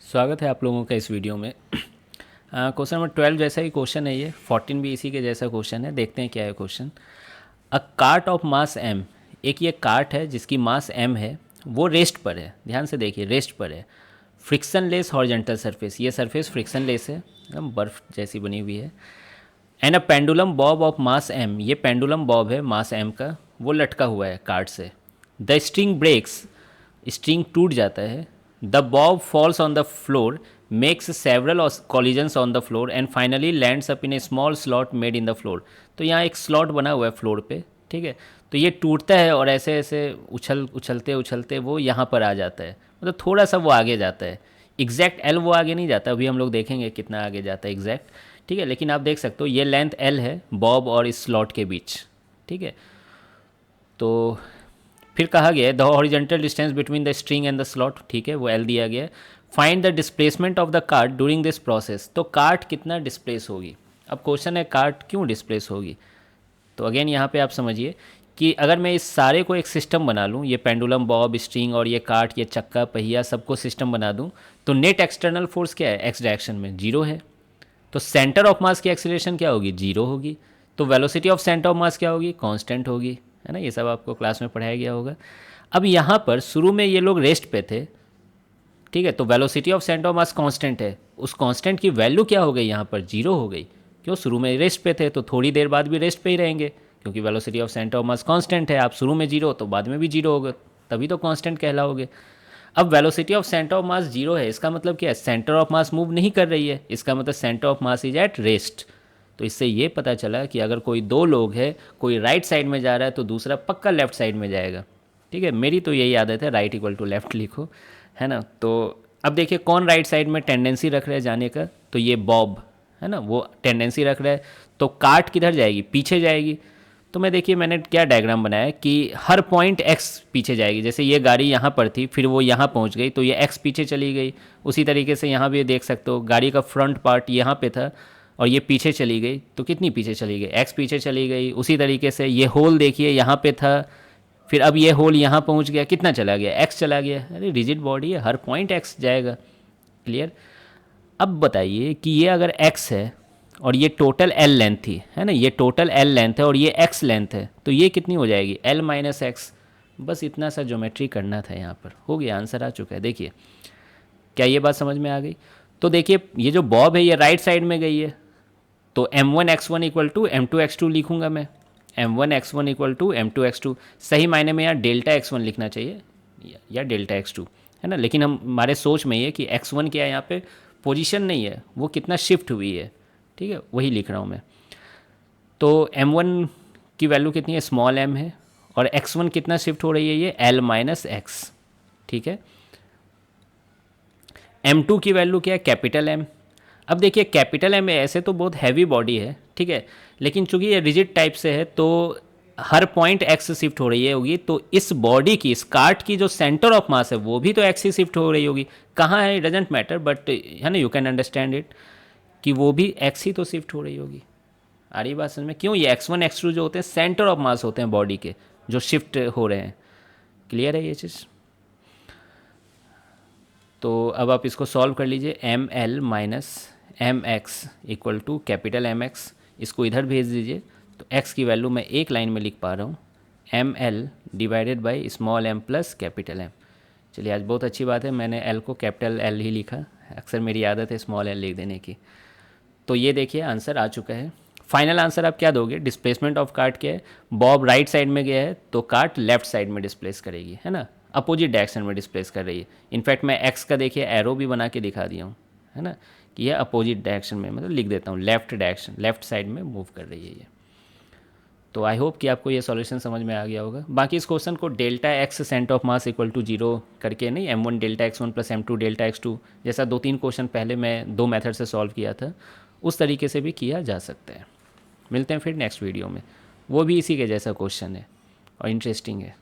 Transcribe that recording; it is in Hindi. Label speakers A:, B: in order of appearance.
A: स्वागत है आप लोगों का इस वीडियो में। क्वेश्चन नंबर 12 जैसा ही क्वेश्चन है, ये 14 भी इसी के जैसा क्वेश्चन है। देखते हैं क्या है question. A cart of mass m, एक ये कार्ट है जिसकी मास m है, वो रेस्ट पर है। ध्यान से देखिए, रेस्ट पर है। फ्रिक्शन लेस हॉरिजॉन्टल सरफेस, ये सरफेस फ्रिक्शन लेस है, एकदम बर्फ जैसी बनी हुई है। And a pendulum Bob of mass m, ये पेंडुलम बॉब है मास m का, वो लटका हुआ है कार्ट से। द स्ट्रिंग ब्रेक्स, स्ट्रिंग टूट जाता है। The Bob falls on the floor, makes several collisions on the floor and finally lands up in A small slot made in the floor. तो यहाँ एक स्लॉट बना हुआ है फ्लोर पे, ठीक है। तो ये टूटता है और ऐसे ऐसे उछलते उछलते वो यहाँ पर आ जाता है, मतलब थोड़ा सा वो आगे जाता है। एग्जैक्ट एल वो आगे नहीं जाता, अभी हम लोग देखेंगे कितना आगे जाता है एग्जैक्ट, ठीक है। लेकिन आप देख सकते हो ये लेंथ एल है बॉब और इस स्लॉट के बीच, ठीक है। तो फिर कहा गया है the horizontal distance between the string and the slot, ठीक है, वो एल दिया गया है। Find the displacement of the cart during this process, तो कार्ट कितना डिस्प्लेस होगी। अब क्वेश्चन है कार्ट क्यों डिस्प्लेस होगी। तो अगेन यहाँ पे आप समझिए कि अगर मैं इस सारे को एक सिस्टम बना लूँ, ये पेंडुलम बॉब स्ट्रिंग और ये कार्ट ये चक्का पहिया सबको सिस्टम बना दूँ, तो नेट एक्सटर्नल फोर्स क्या है, एक्स डायरेक्शन में जीरो है। तो सेंटर ऑफ मास की एक्सीलरेशन क्या होगी, जीरो होगी। तो वेलोसिटी ऑफ सेंटर ऑफ मास क्या होगी, कांस्टेंट होगी, है ना। ये सब आपको क्लास में पढ़ाया गया होगा। अब यहाँ पर शुरू में ये लोग रेस्ट पे थे, ठीक है, तो velocity of centre of mass constant है, उस कांस्टेंट की वैल्यू क्या हो गई, यहाँ पर जीरो हो गई। क्यों, शुरू में रेस्ट पे थे, तो थोड़ी देर बाद भी रेस्ट पे ही रहेंगे, क्योंकि velocity of centre of mass constant है। आप शुरू में जीरो तो बाद में भी जीरो होगा, तभी तो कांस्टेंट कहलाओगे। अब velocity of centre of mass zero है, इसका मतलब क्या है, सेंटर ऑफ मास मूव नहीं कर रही है, इसका मतलब centre of mass is at rest. तो इससे ये पता चला कि अगर कोई दो लोग है, कोई राइट साइड में जा रहा है तो दूसरा पक्का लेफ्ट साइड में जाएगा, ठीक है। मेरी तो यही आदत है, राइट इक्वल टू लेफ्ट लिखो, है ना। तो अब देखिए कौन राइट साइड में टेंडेंसी रख रहा है जाने का, तो ये बॉब है ना, वो टेंडेंसी रख रहा है। तो कार्ट किधर जाएगी, पीछे जाएगी। तो मैं देखिए मैंने क्या डायग्राम बनाया कि हर पॉइंट एक्स पीछे जाएगी। जैसे ये गाड़ी यहाँ पर थी, फिर वो यहाँ पहुँच गई तो ये एक्स पीछे चली गई। उसी तरीके से यहाँ भी देख सकते हो, गाड़ी का फ्रंट पार्ट यहाँ पे था और ये पीछे चली गई, तो कितनी पीछे चली गई, एक्स पीछे चली गई। उसी तरीके से ये होल देखिए यहाँ पे था, फिर अब ये होल यहाँ पहुँच गया, कितना चला गया, एक्स चला गया। अरे रिजिड बॉडी है, हर पॉइंट एक्स जाएगा, क्लियर। अब बताइए कि ये अगर x है और ये टोटल l लेंथ थी, है ना, ये टोटल l लेंथ है और ये x लेंथ है, तो ये कितनी हो जाएगी, l माइनस एक्स। बस इतना सा ज्योमेट्री करना था, यहाँ पर हो गया, आंसर आ चुका है। देखिए क्या ये बात समझ में आ गई। तो देखिए ये जो बॉब है ये राइट साइड में गई है, तो m1x1 इक्वल टू m2x2 लिखूंगा मैं। m1x1 इक्वल टू m2x2, सही मायने में यहाँ डेल्टा x1 लिखना चाहिए या डेल्टा x2, है ना। लेकिन हम हमारे सोच में ये कि x1 क्या है, यहाँ पे पोजीशन नहीं है, वो कितना शिफ्ट हुई है, ठीक है, वही लिख रहा हूँ मैं। तो m1 की वैल्यू कितनी है, स्मॉल m है, और x1 कितना शिफ्ट हो रही है, ये l माइनस एक्स, ठीक है। m2 की वैल्यू क्या है, कैपिटल M। अब देखिए कैपिटल M ऐसे तो बहुत हैवी बॉडी है, ठीक है, लेकिन चूंकि ये रिजिड टाइप से है तो हर पॉइंट एक्स शिफ्ट हो रही है होगी, तो इस बॉडी की, इस कार्ट की जो सेंटर ऑफ मास है वो भी तो एक्स ही शिफ्ट हो रही होगी। कहाँ है इट डजेंट मैटर, बट है ना, यू कैन अंडरस्टैंड इट कि वो भी एक्स ही तो शिफ्ट हो रही होगी। आ रही बात समझ में, क्यों, ये x1 x2 जो होते हैं सेंटर ऑफ मास होते हैं बॉडी के, जो शिफ्ट हो रहे हैं। क्लियर है ये चीज़। तो अब आप इसको सॉल्व कर लीजिए, M L minus M X equal to capital M X, इसको इधर भेज दीजिए। तो x की वैल्यू मैं एक लाइन में लिख पा रहा हूँ, M L divided by small m plus capital M। चलिए आज बहुत अच्छी बात है, मैंने l को कैपिटल L ही लिखा, अक्सर मेरी आदत है स्मॉल l लिख देने की। तो ये देखिए आंसर आ चुका है। फाइनल आंसर आप क्या दोगे, डिस्प्लेसमेंट ऑफ कार्ट क्या है, बॉब राइट साइड में गया है तो कार्ट लेफ्ट साइड में डिस्प्लेस करेगी, है ना, अपोजिट डायरेक्शन में डिस्प्लेस कर रही है। इनफैक्ट मैं एक्स का देखिए एरो भी बना के दिखा दिया हूँ, है ना, कि यह अपोजिट डायरेक्शन में, मतलब लिख देता हूँ लेफ्ट डायरेक्शन, लेफ्ट साइड में मूव कर रही है ये। तो आई होप कि आपको ये सॉल्यूशन समझ में आ गया होगा। बाकी इस क्वेश्चन को delta X centre of mass equal to zero करके नहीं, m1 delta x1 plus m2 delta x2, जैसा दो तीन क्वेश्चन पहले मैं दो मेथड से सॉल्व किया था, उस तरीके से भी किया जा सकता है। मिलते हैं फिर नेक्स्ट वीडियो में, वो भी इसी के जैसा क्वेश्चन है और इंटरेस्टिंग है।